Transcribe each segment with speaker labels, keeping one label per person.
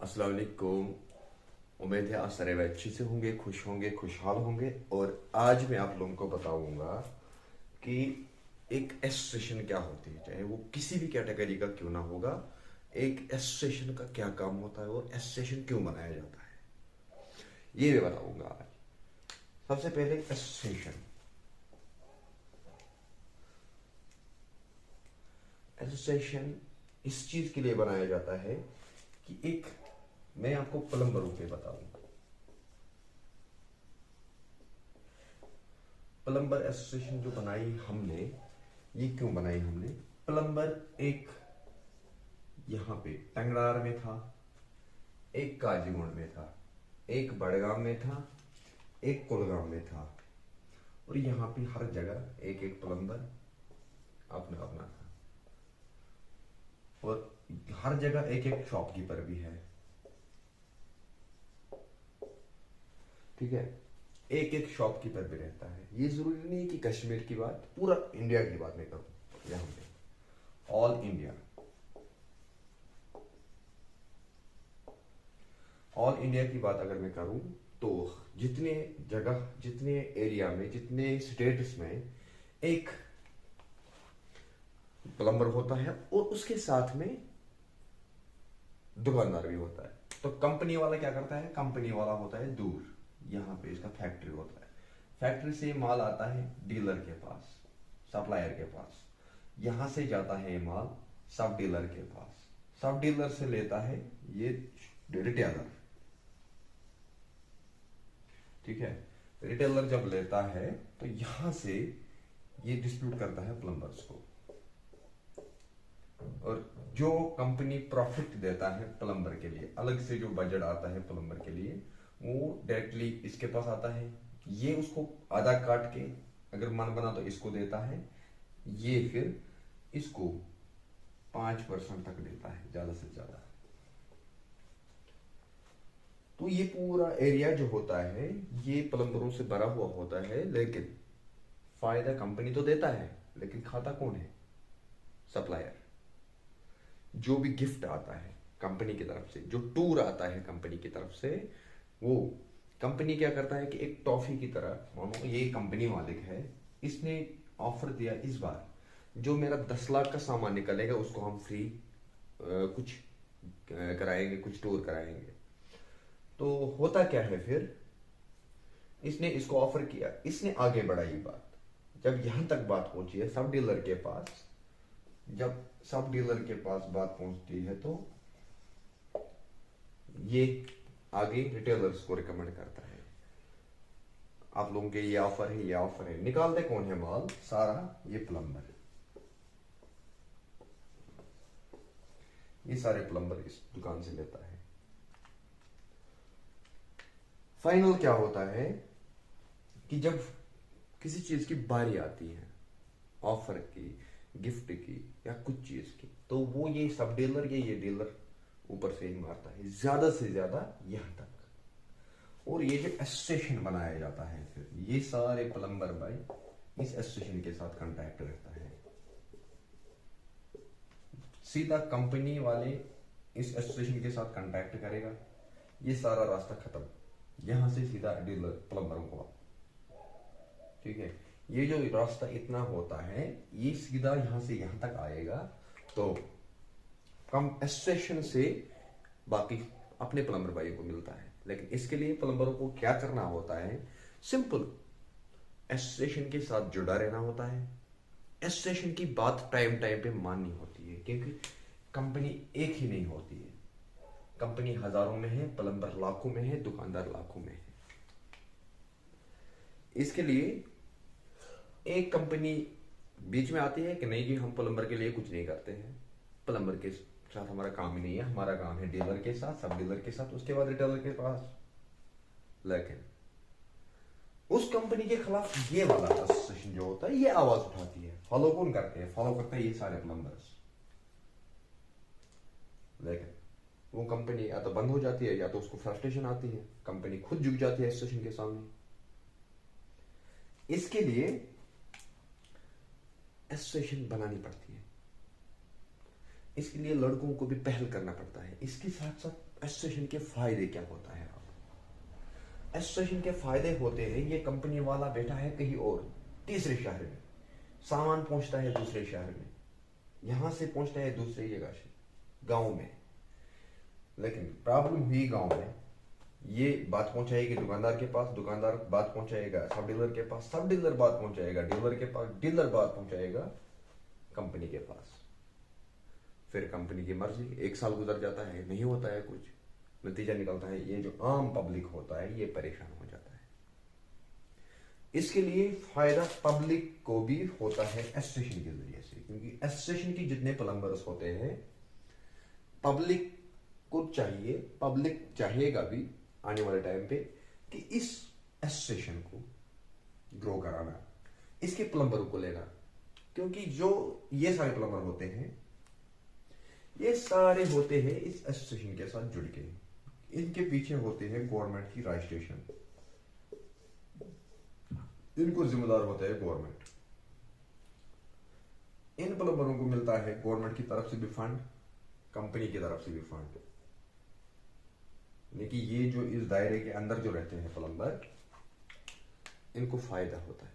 Speaker 1: अस्सलाम वालेकुम। उम्मीद है आप सारे अच्छे से होंगे, खुश होंगे, खुशहाल होंगे। और आज मैं आप लोगों को बताऊंगा कि एक एसोसिएशन क्या होती है, चाहे वो किसी भी कैटेगरी का क्यों ना होगा। एक एसोसिएशन का क्या काम होता है और एसोसिएशन क्यों बनाया जाता है, ये मैं बताऊंगा आज। सबसे पहले एसोसिएशन। एसोसिएशन इस चीज के लिए बनाया जाता है कि एक, मैं आपको प्लम्बरों पे बताऊंगा। प्लम्बर एसोसिएशन जो बनाई हमने, ये क्यों बनाई हमने? प्लम्बर एक यहाँ पे टंगड़ार में था, एक काजीगुंड में था, एक बड़गाम में था, एक कुलगाम में था। और यहाँ पे हर जगह एक एक प्लम्बर अपना अपना था। और हर जगह एक एक शॉपकीपर भी है। ठीक है, एक एक शॉपकीपर भी रहता है। ये जरूरी नहीं है कि कश्मीर की बात, पूरा इंडिया की बात मैं करूँ यहाँ पे, ऑल इंडिया। ऑल इंडिया की बात अगर मैं करूं तो जितने जगह, जितने एरिया में, जितने स्टेट्स में एक प्लम्बर होता है और उसके साथ में दुकानदार भी होता है। तो कंपनी वाला क्या करता है? कंपनी वाला होता है दूर, यहाँ पे इसका फैक्ट्री होता है। फैक्ट्री से माल आता है डीलर के पास, सप्लायर के पास। यहां से जाता है ये माल सब डीलर के पास, सब डीलर से लेता है ये रिटेलर। ठीक है, रिटेलर जब लेता है तो यहां से ये डिस्ट्रीब्यूट करता है प्लम्बर्स को। और जो कंपनी प्रॉफिट देता है प्लम्बर के लिए, अलग से जो बजट आता है प्लम्बर के लिए, वो डायरेक्टली इसके पास आता है। ये उसको आधा काट के, अगर मन बना तो इसको देता है, ये फिर इसको 5% तक देता है ज्यादा से ज्यादा। तो ये पूरा एरिया जो होता है ये प्लम्बरों से भरा हुआ होता है। लेकिन फायदा कंपनी तो देता है, लेकिन खाता कौन है? सप्लायर। जो भी गिफ्ट आता है कंपनी की तरफ से, जो टूर आता है कंपनी की तरफ से, वो कंपनी क्या करता है कि एक टॉफी की तरह, मानो ये कंपनी मालिक है, इसने ऑफर दिया इस बार जो मेरा 10 लाख का सामान निकलेगा उसको हम फ्री कुछ कराएंगे, कुछ टूर कराएंगे। तो होता क्या है फिर, इसने इसको ऑफर किया, इसने आगे बढ़ाई बात। जब यहां तक बात पहुंची है सब डीलर के पास, जब सब डीलर के पास बात पहुंचती है तो ये आगे रिटेलर्स को रिकमेंड करता है, आप लोगों के ये ऑफर है, ये ऑफर है। निकालते कौन है माल? सारा ये प्लम्बर। ये सारे प्लम्बर इस दुकान से लेता है। फाइनल क्या होता है कि जब किसी चीज की बारी आती है, ऑफर की, गिफ्ट की या कुछ चीज की, तो वो ये सब डीलर, ये डीलर ऊपर से ही मारता है ज्यादा से ज्यादा यहां तक। और ये जो एसोसिएशन बनाया जाता है, फिर ये सारे प्लम्बर भाई इस एसोसिएशन के साथ कांटेक्ट रहता है। सीधा कंपनी वाले इस एसोसिएशन के साथ कांटेक्ट करेगा, ये सारा रास्ता खत्म, यहां से सीधा डीलर प्लम्बरों को। ठीक है, ये जो रास्ता इतना होता है ये सीधा यहां से यहां तक आएगा। तो कम एसोसिएशन से बाकी अपने प्लम्बर भाइयों को मिलता है। लेकिन इसके लिए प्लम्बरों को क्या करना होता है? सिंपल, एसोसिएशन के साथ जुड़ा रहना होता है। एसोसिएशन की बात टाइम टाइम पे माननी होती है, क्योंकि कंपनी एक ही नहीं होती है। कंपनी हजारों में है, प्लम्बर लाखों में है, दुकानदार लाखों में है। इसके लिए एक कंपनी बीच में आती है कि नहीं जी, हम प्लम्बर के लिए कुछ नहीं करते हैं, प्लम्बर के साथ हमारा काम ही नहीं है, हमारा काम है डीलर के साथ, सब डीलर के साथ, उसके बाद रिटेलर के पास। लेकिन उस कंपनी के खिलाफ ये वाला एसोसिएशन जो होता है ये आवाज उठाती है। फॉलो कौन करते हैं? फॉलो करते हैं ये सारे प्लम्बर्स। लेकिन वो कंपनी या तो बंद हो जाती है, या तो उसको फ्रस्ट्रेशन आती है, कंपनी खुद झुक जाती है एसोसिएशन के सामने। इसके लिए एसोसिएशन बनानी पड़ती है। इसके लिए लड़कों को भी पहल करना पड़ता है। इसके साथ साथ एसोसिएशन के फायदे क्या होता है? आप एसोसिएशन के फायदे होते हैं, ये कंपनी वाला बैठा है कहीं और तीसरे शहर में, सामान पहुंचता है दूसरे शहर में, यहां से पहुंचता है दूसरे जगह से, गांव में, लेकिन प्रॉब्लम हुई गांव में, ये बात पहुंचाएगी दुकानदार के पास, दुकानदार बात पहुंचाएगा सब डीलर के पास, सब डीलर बात पहुंचाएगा डीलर के पास, डीलर बात पहुंचाएगा कंपनी के पास। फिर कंपनी की मर्जी, 1 साल गुजर जाता है, नहीं होता है कुछ, नतीजा निकलता है ये जो आम पब्लिक होता है ये परेशान हो जाता है। इसके लिए फायदा पब्लिक को भी होता है एसोसिएशन के जरिए से, क्योंकि एसोसिएशन के जितने प्लम्बर्स होते हैं, पब्लिक को चाहिए, पब्लिक चाहेगा भी आने वाले टाइम पे कि इस एसोसिएशन को ग्रो कराना, इसके प्लम्बरों को लेना, क्योंकि जो ये सारे प्लम्बर होते हैं ये सारे होते हैं इस एसोसिएशन के साथ जुड़ के, इनके पीछे होते हैं गवर्नमेंट की रजिस्ट्रेशन, इनको जिम्मेदार होता है गवर्नमेंट। इन प्लम्बरों को मिलता है गवर्नमेंट की तरफ से भी फंड, कंपनी की तरफ से भी फंड, लेकिन ये जो इस दायरे के अंदर जो रहते हैं प्लम्बर, इनको फायदा होता है।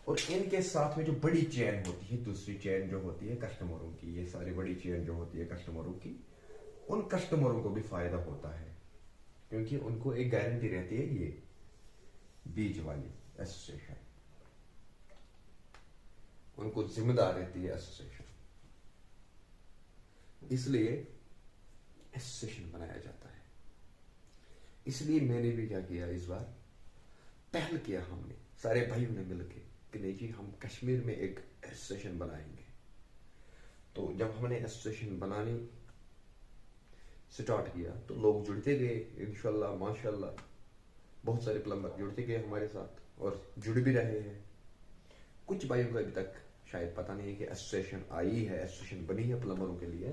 Speaker 1: और इनके साथ में जो बड़ी चेन होती है, दूसरी चेन जो होती है कस्टमरों की, ये सारी बड़ी चेन जो होती है कस्टमरों की, उन कस्टमरों को भी फायदा होता है, क्योंकि उनको एक गारंटी रहती है, ये बीच वाली एसोसिएशन उनको जिम्मेदार रहती है एसोसिएशन, इसलिए एसोसिएशन बनाया जाता है। इसलिए मैंने भी क्या किया, इस बार पहल किया हमने सारे भाइयों ने मिलकर कि नहीं जी हम कश्मीर में एक एसोसिएशन बनाएंगे। तो जब हमने एसोसिएशन बनानी स्टार्ट किया तो लोग जुड़ते गए, इंशाल्लाह माशाल्लाह बहुत सारे प्लम्बर जुड़ते गए हमारे साथ और जुड़ भी रहे हैं। कुछ भाइयों को अभी तक शायद पता नहीं है कि एसोसिएशन आई है, एसोसिएशन बनी है प्लम्बरों के लिए,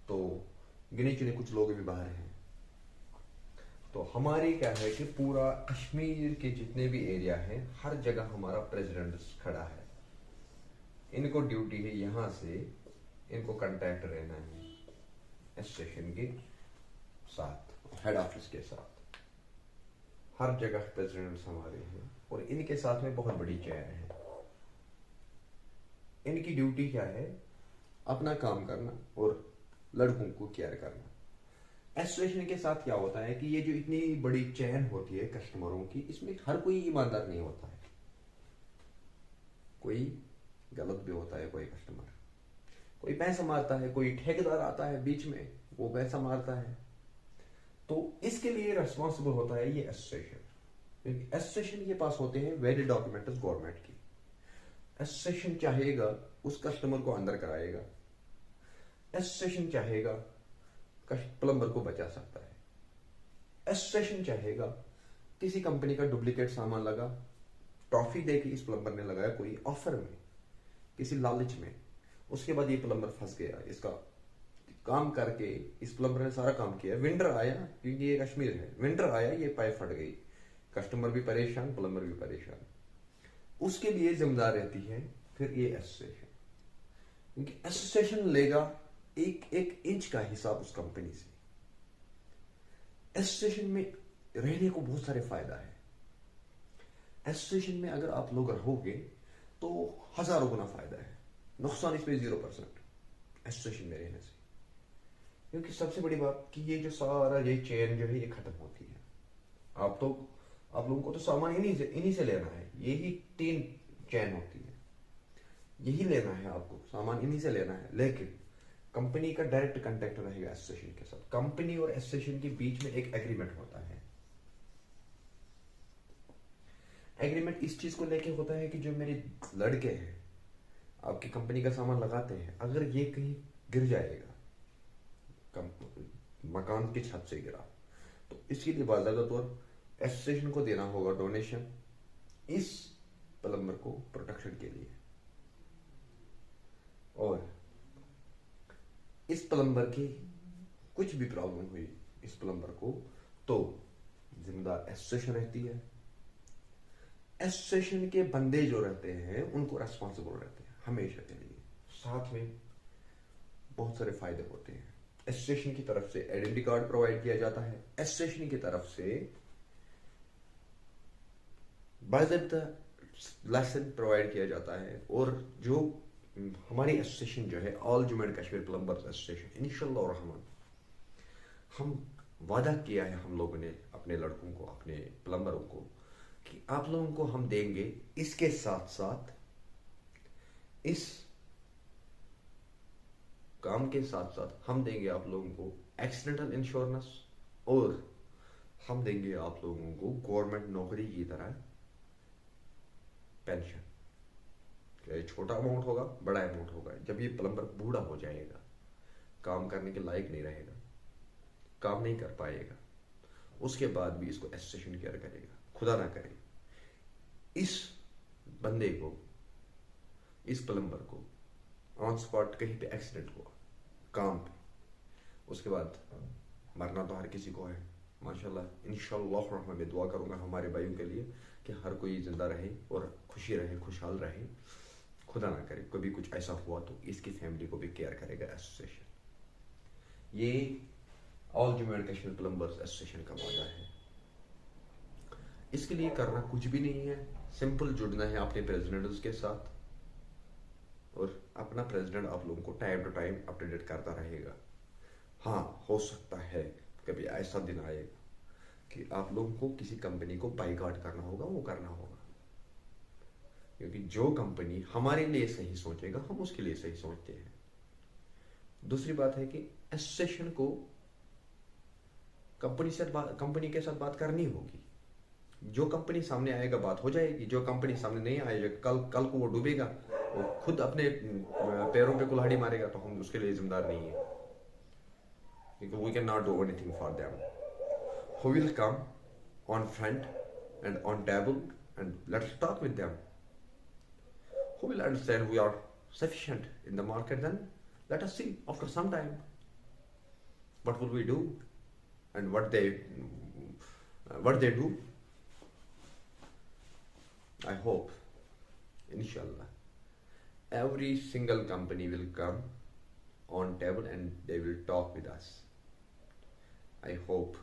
Speaker 1: तो गिने चुने कुछ लोग भी बाहर हैं। तो हमारी क्या है कि पूरा कश्मीर के जितने भी एरिया है, हर जगह हमारा प्रेसिडेंट खड़ा है। इनको ड्यूटी है यहाँ से इनको कांटेक्ट रहना है एसोसिएशन के साथ, हेड ऑफिस के साथ, हर जगह प्रेसिडेंट्स हमारे हैं और इनके साथ में बहुत बड़ी चेयर है। इनकी ड्यूटी क्या है, अपना काम करना और लड़कों को केयर करना। एसोसिएशन के साथ क्या होता है कि ये जो इतनी बड़ी चेन होती है कस्टमरों की, इसमें हर कोई ईमानदार नहीं होता है, कोई गलत भी होता है, कोई कस्टमर कोई पैसा मारता है, कोई ठेकेदार आता है बीच में वो पैसा मारता है। तो इसके लिए रिस्पॉन्सिबल होता है ये एसोसिएशन। एसोसिएशन के पास होते हैं वैलिड डॉक्यूमेंट्स गवर्नमेंट की। एसोसिएशन चाहेगा उस कस्टमर को अंदर कराएगा, एसोसिएशन चाहेगा प्लम्बर को बचा सकता है, एसोसिएशन चाहेगा किसी कंपनी का डुप्लीकेट सामान लगा, टॉफी देके इस प्लम्बर ने लगाया कोई ऑफर में, किसी लालच में, उसके बाद ये प्लम्बर फंस गया, इसका काम करके इस प्लम्बर ने सारा काम किया, विंटर आया, क्योंकि ये कश्मीर है, विंटर आया, ये पाइप फट गई, कस्टमर भी परेशान, प्लम्बर भी परेशान, उसके लिए जिम्मेदार रहती है फिर ये एसोसिएशन, क्योंकि एसोसिएशन लेगा एक एक इंच का हिसाब उस कंपनी से। एसोसिएशन में रहने को बहुत सारे फायदा है। एसोसिएशन में अगर आप लोग रहोगे तो हजारों गुना फायदा है, नुकसान इसमें 0% एसोसिएशन में रहने से। क्योंकि सबसे बड़ी बात कि ये जो सारा ये चेन जो है ये खत्म होती है। आप लोगों को तो सामान इन्हीं से लेना है, यही 3 चेन होती है, यही लेना है आपको, सामान इन्हीं से लेना है। लेकिन कंपनी का डायरेक्ट कांटेक्ट रहेगा एसोसिएशन के साथ। कंपनी और एसोसिएशन के बीच में एक एग्रीमेंट होता है। एग्रीमेंट इस चीज को लेके होता है कि जो मेरे लड़के हैं आपकी कंपनी का सामान लगाते हैं, अगर ये कहीं गिर जाएगा, मकान की छत से गिरा, तो इसके लिए बाकायदा तौर एसोसिएशन को देना होगा डोनेशन इस प्लम्बर को प्रोटेक्शन के लिए। और इस प्लम्बर की कुछ भी प्रॉब्लम हुई इस प्लम्बर को, तो जिम्मेदार एसोसिएशन रहती है। एसोसिएशन के बंदे जो रहते हैं उनको रेस्पॉन्सिबल रहते हैं हमेशा के लिए। साथ में बहुत सारे फायदे होते हैं। एसोसिएशन की तरफ से आइडेंटिटी कार्ड प्रोवाइड किया जाता है, एसोसिएशन की तरफ से बाकायदा लाइसेंस प्रोवाइड किया जाता है। और जो हमारी एसोसिएशन जो है, all Jammu and Kashmir plumbers association, इंशाल्लाह रहमान, हम वादा किया है हम लोगों ने अपने लड़कों को, अपने प्लम्बरों को, कि आप लोगों को हम देंगे इसके साथ साथ, इस काम के साथ साथ हम देंगे आप लोगों को एक्सीडेंटल इंश्योरेंस, और हम देंगे आप लोगों को गवर्नमेंट नौकरी की तरह पेंशन। चाहे छोटा अमाउंट होगा, बड़ा अमाउंट होगा, जब ये प्लम्बर बूढ़ा हो जाएगा, काम करने के लायक नहीं रहेगा, काम नहीं कर पाएगा, उसके बाद भी इसको एसोसिएशन केयर करेगा। खुदा ना करे इस बंदे को, इस प्लम्बर को ऑन स्पॉट कहीं पे एक्सीडेंट हुआ काम पे, उसके बाद मरना तो हर किसी को है माशाल्लाह। इंशाल्लाह मैं दुआ करूंगा हमारे भाइयों के लिए कि हर कोई जिंदा रहे और खुशी रहे, खुशहाल रहे। खुदा ना करे कभी कुछ ऐसा हुआ तो इसकी फैमिली को भी केयर करेगा एसोसिएशन। ये all Jammu and Kashmir plumbers association का वादा है। इसके लिए करना कुछ भी नहीं है, सिंपल जुड़ना है अपने प्रेसिडेंट्स के साथ, और अपना प्रेसिडेंट आप लोगों को टाइम टू टाइम अपडेट करता रहेगा। हाँ, हो सकता है कभी ऐसा दिन आएगा कि आप लोगों को किसी कंपनी को बाइकआउट करना होगा, वो करना होगा, क्योंकि जो कंपनी हमारे लिए सही सोचेगा हम उसके लिए सही सोचते हैं। दूसरी बात है कि एसोसिएशन को कंपनी के साथ बात करनी होगी। जो कंपनी सामने आएगा बात हो जाएगी, जो कंपनी सामने नहीं आएगा, कल को वो डूबेगा, वो खुद अपने पैरों पे कुल्हाड़ी मारेगा, तो हम उसके लिए जिम्मेदार नहीं है, क्योंकि we can not do anything for them. Who will come on front and on table and let's talk with them. Who will understand we are sufficient in the market, then let us see after some time what will we do and what they do. I hope, inshallah, every single company will come on table and they will talk with us. I hope,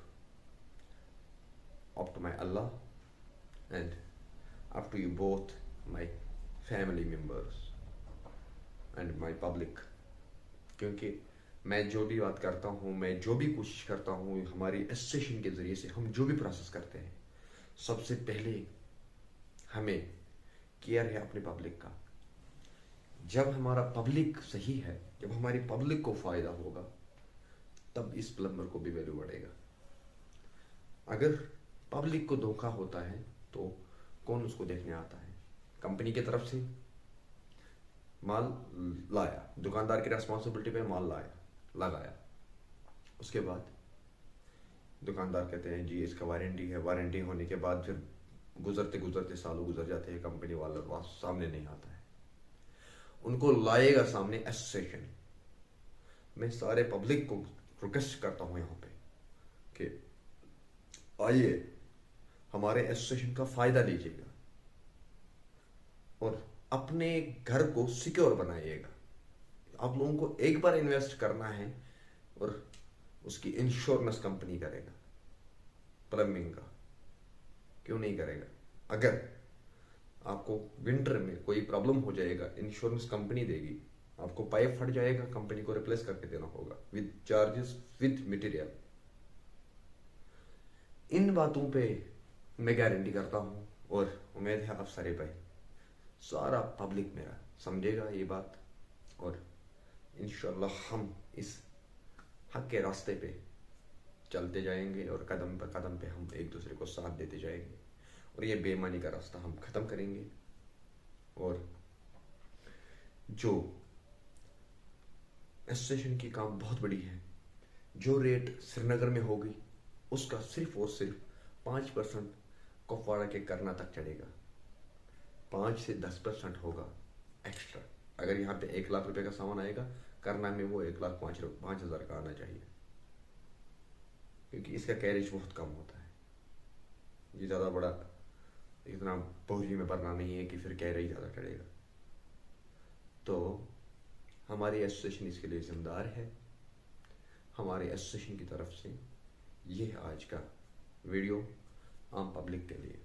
Speaker 1: up to my Allah and up to you both, my family members and my public, क्योंकि मैं जो भी बात करता हूँ, मैं जो भी कोशिश करता हूँ, हमारी एसोसिएशन के ज़रिए से हम जो भी प्रोसेस करते हैं, सबसे पहले हमें केयर है अपने पब्लिक का। जब हमारा पब्लिक सही है, जब हमारी पब्लिक को फ़ायदा होगा, तब इस प्लम्बर को भी वैल्यू बढ़ेगा। अगर पब्लिक को धोखा होता है तो कौन उसको देखने आता है? कंपनी की तरफ से माल लाया, दुकानदार की रेस्पॉन्सिबिलिटी पे माल लाया, लगाया, उसके बाद दुकानदार कहते हैं जी इसका वारंटी है, वारंटी होने के बाद फिर गुजरते गुजरते सालों गुजर जाते हैं, कंपनी वाला सामने नहीं आता है, उनको लाएगा सामने एसोसिएशन। मैं सारे पब्लिक को रिक्वेस्ट करता हूँ यहाँ पे कि आइए हमारे एसोसिएशन का फायदा लीजिएगा और अपने घर को सिक्योर बनाइएगा। आप लोगों को एक बार इन्वेस्ट करना है और उसकी इंश्योरेंस कंपनी करेगा, प्लम्बिंग का क्यों नहीं करेगा? अगर आपको विंटर में कोई प्रॉब्लम हो जाएगा, इंश्योरेंस कंपनी देगी, आपको पाइप फट जाएगा, कंपनी को रिप्लेस करके देना होगा विद चार्जेस, विद मटेरियल। इन बातों पे मैं गारंटी करता हूं और उम्मीद है आप सारे भाई, सारा पब्लिक मेरा समझेगा ये बात, और इंशाल्लाह हम इस हक के रास्ते पे चलते जाएंगे और कदम पर कदम पे हम एक दूसरे को साथ देते जाएंगे और ये बेईमानी का रास्ता हम ख़त्म करेंगे। और जो एसोसिएशन की काम बहुत बड़ी है, जो रेट श्रीनगर में होगी उसका सिर्फ और सिर्फ 5% कुपवाड़ा के करना तक चढ़ेगा, 5 से 10% होगा एक्स्ट्रा। अगर यहाँ पे 1 लाख रुपए का सामान आएगा, करना में वो 1,05,000 का आना चाहिए, क्योंकि इसका कैरेज बहुत कम होता है। ये ज़्यादा बड़ा इतना बोझी में भरना नहीं है कि फिर कैरेज ज़्यादा चढ़ेगा। तो हमारी एसोसिएशन इसके लिए जिम्मेदार है। हमारे एसोसिएशन की तरफ से ये है आज का वीडियो आम पब्लिक के लिए।